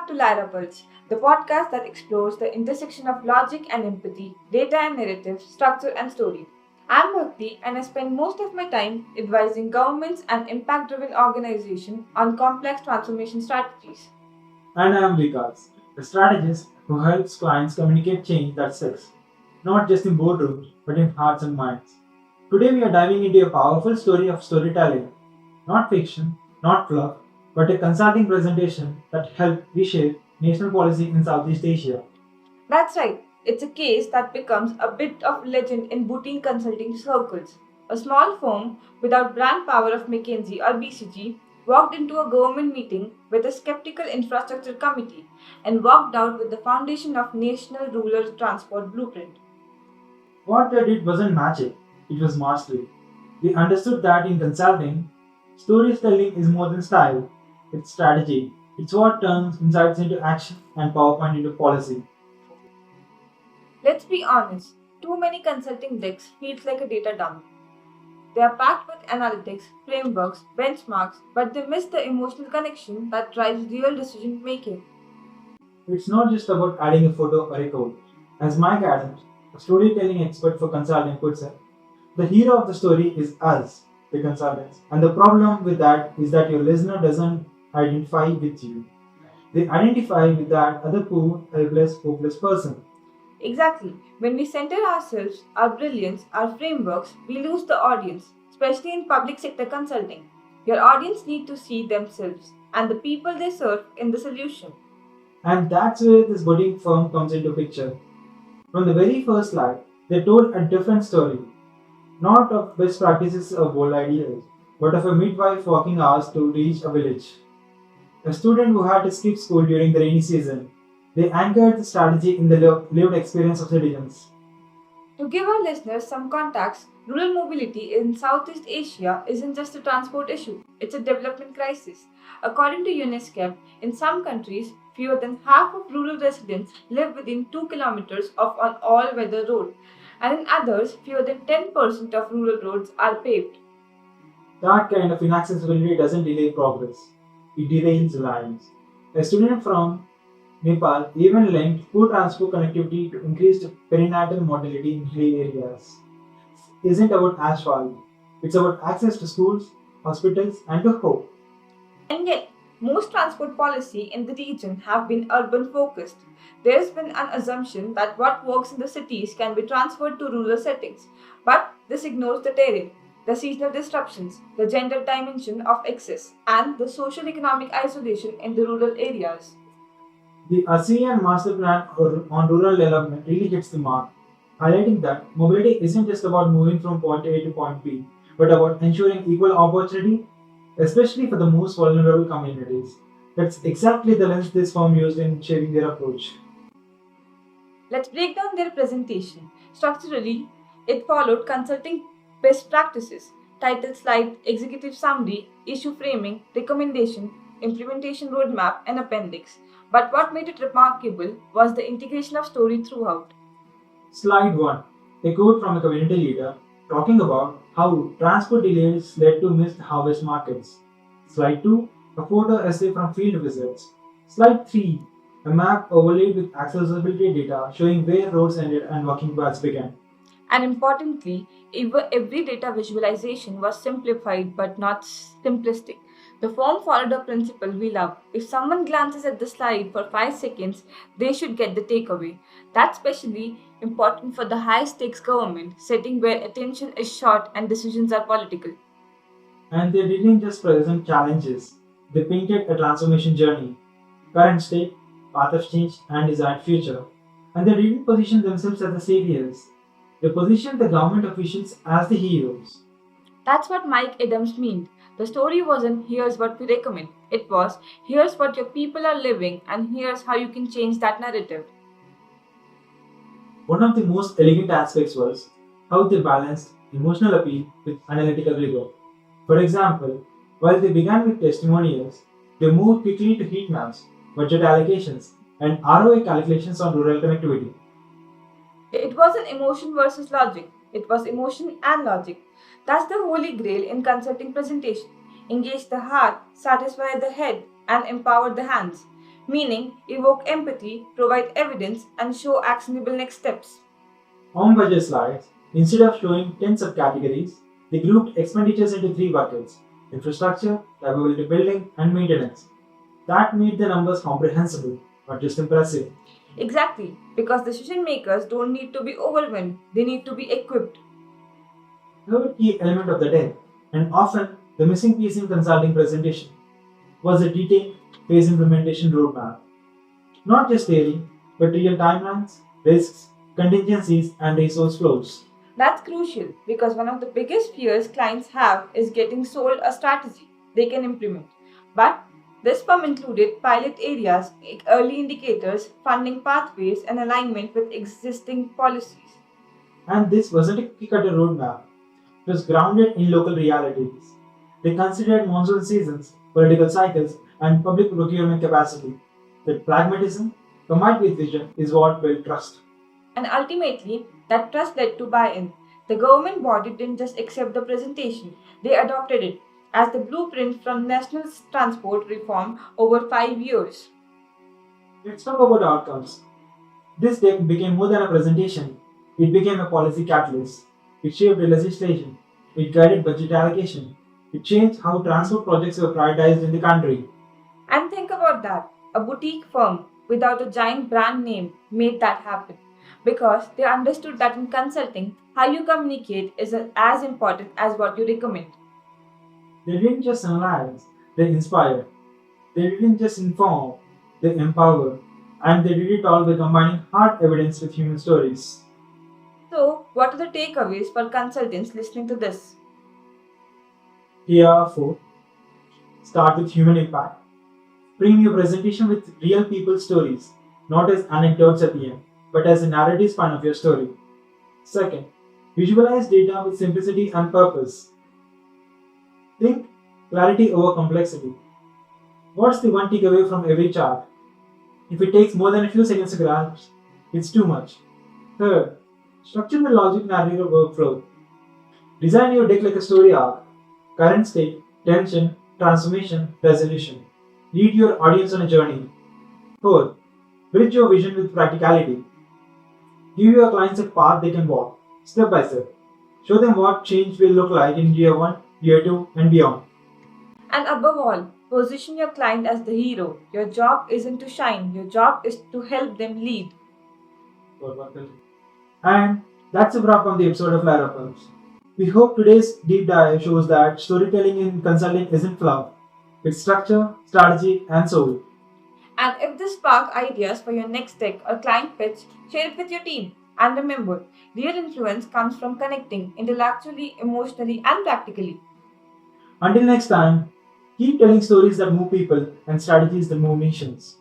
to LyraPulse, the podcast that explores the intersection of logic and empathy, data and narrative, structure and story. I'm Bhakti and I spend most of my time advising governments and impact driven organizations on complex transformation strategies. And I am Vikas, a strategist who helps clients communicate change that sticks, not just in boardrooms, but in hearts and minds. Today we are diving into a powerful story of storytelling, not fiction, not fluff, but a consulting presentation that helped reshape national policy in Southeast Asia. That's right, it's a case that becomes a bit of legend in boutique consulting circles. A small firm without brand power of McKinsey or BCG walked into a government meeting with a skeptical infrastructure committee and walked out with the foundation of National Rural Transport Blueprint. What they did wasn't magic, it was mastery. They understood that in consulting, storytelling is more than style, it's strategy. It's what turns insights into action and PowerPoint into policy. Let's be honest, too many consulting decks feels like a data dump. They are packed with analytics, frameworks, benchmarks, but they miss the emotional connection that drives real decision making. It's not just about adding a photo or a code. As Mike Adams, a storytelling expert for consulting, puts it, the hero of the story is us, the consultants. And the problem with that is that your listener doesn't identify with you. They identify with that other poor, helpless, hopeless person. Exactly. When we center ourselves, our brilliance, our frameworks, we lose the audience, especially in public sector consulting. Your audience need to see themselves and the people they serve in the solution. And that's where this budding firm comes into picture. From the very first slide, they told a different story, not of best practices or bold ideas, but of a midwife walking hours to reach a village. A student who had to skip school during the rainy season. They anchored the strategy in the lived experience of citizens. To give our listeners some context, rural mobility in Southeast Asia isn't just a transport issue, it's a development crisis. According to UNESCO, in some countries, fewer than half of rural residents live within 2 kilometers of an all weather road, and in others, fewer than 10% of rural roads are paved. That kind of inaccessibility doesn't delay progress, it derails lives. A student from Nepal even linked poor transport connectivity to increased perinatal mortality in hilly areas. Isn't about asphalt, it's about access to schools, hospitals, and to hope. And yet, most transport policy in the region have been urban focused. There's been an assumption that what works in the cities can be transferred to rural settings, but this ignores the terrain, the seasonal disruptions, the gender dimension of access, and the social economic isolation in the rural areas. The ASEAN Master Plan on Rural Development really hits the mark, highlighting that mobility isn't just about moving from point A to point B, but about ensuring equal opportunity, especially for the most vulnerable communities. That's exactly the lens this firm used in shaping their approach. Let's break down their presentation. Structurally, it followed consulting best practices, title slide, executive summary, issue framing, recommendation, implementation roadmap, and appendix. But what made it remarkable was the integration of story throughout. Slide 1. A quote from a community leader talking about how transport delays led to missed harvest markets. Slide 2. A photo essay from field visits. Slide 3. A map overlaid with accessibility data showing where roads ended and walking paths began. And importantly, every data visualization was simplified but not simplistic. The form followed a principle we love. If someone glances at the slide for 5 seconds, they should get the takeaway. That's especially important for the high stakes government setting where attention is short and decisions are political. And they didn't just present challenges, they painted a transformation journey, current state, path of change, and desired future. And they didn't position themselves as the saviors, they positioned the government officials as the heroes. That's what Mike Adams meant. The story wasn't here's what we recommend. It was here's what your people are living and here's how you can change that narrative. One of the most elegant aspects was how they balanced emotional appeal with analytical rigor. For example, while they began with testimonials, they moved quickly to heat maps, budget allocations, and ROI calculations on rural connectivity. It wasn't emotion versus logic, it was emotion and logic. That's the holy grail in consulting presentation. Engage the heart, satisfy the head, and empower the hands. meaning evoke empathy, provide evidence, and show actionable next steps. On budget slides, instead of showing 10 subcategories, they grouped expenditures into three buckets: infrastructure, capability building, and maintenance. That made the numbers comprehensible, not just impressive. Exactly, because decision makers don't need to be overwhelmed, they need to be equipped. Third key element of the deck, and often the missing piece in consulting presentation, was a detailed phase implementation roadmap. Not just theory, but real timelines, risks, contingencies, and resource flows. That's crucial because one of the biggest fears clients have is getting sold a strategy they can implement. But this firm included pilot areas, early indicators, funding pathways, and alignment with existing policies. And this wasn't a cookie cutter roadmap, it was grounded in local realities. They considered monsoon seasons, political cycles, and public procurement capacity. That pragmatism, combined with vision, is what built trust. And ultimately, that trust led to buy in. The government body didn't just accept the presentation, they adopted it as the blueprint from national transport reform over 5 years. Let's talk about outcomes. This deck became more than a presentation, it became a policy catalyst. It shaped the legislation, it guided budget allocation, it changed how transport projects were prioritized in the country. And think about that a boutique firm without a giant brand name made that happen because they understood that in consulting, how you communicate is as important as what you recommend. They didn't just analyze, they inspired. They didn't just inform, they empower. And they did it all by combining hard evidence with human stories. So, what are the takeaways for consultants listening to this? Here are four. Start with human impact. Frame your presentation with real people's stories, not as anecdotes at the end, but as a narrative spine of your story. Second, visualize data with simplicity and purpose. Think clarity over complexity. What's the one takeaway from every chart? If it takes more than a few seconds to grasp, it's too much. Third, structure the logic narrative workflow. Design your deck like a story arc: current state, tension, transformation, resolution. Lead your audience on a journey. Fourth, bridge your vision with practicality. Give your clients a path they can walk, step by step. Show them what change will look like in year 1, year 2, and beyond. And above all, position your client as the hero. Your job isn't to shine, your job is to help them lead. And that's a wrap on the episode of LyraPulse. We hope today's deep dive shows that storytelling in consulting isn't fluff. It's structure, strategy, and soul. And if this spark ideas for your next deck or client pitch, share it with your team. And remember, real influence comes from connecting intellectually, emotionally, and practically. Until next time, keep telling stories that move people and strategies that move nations.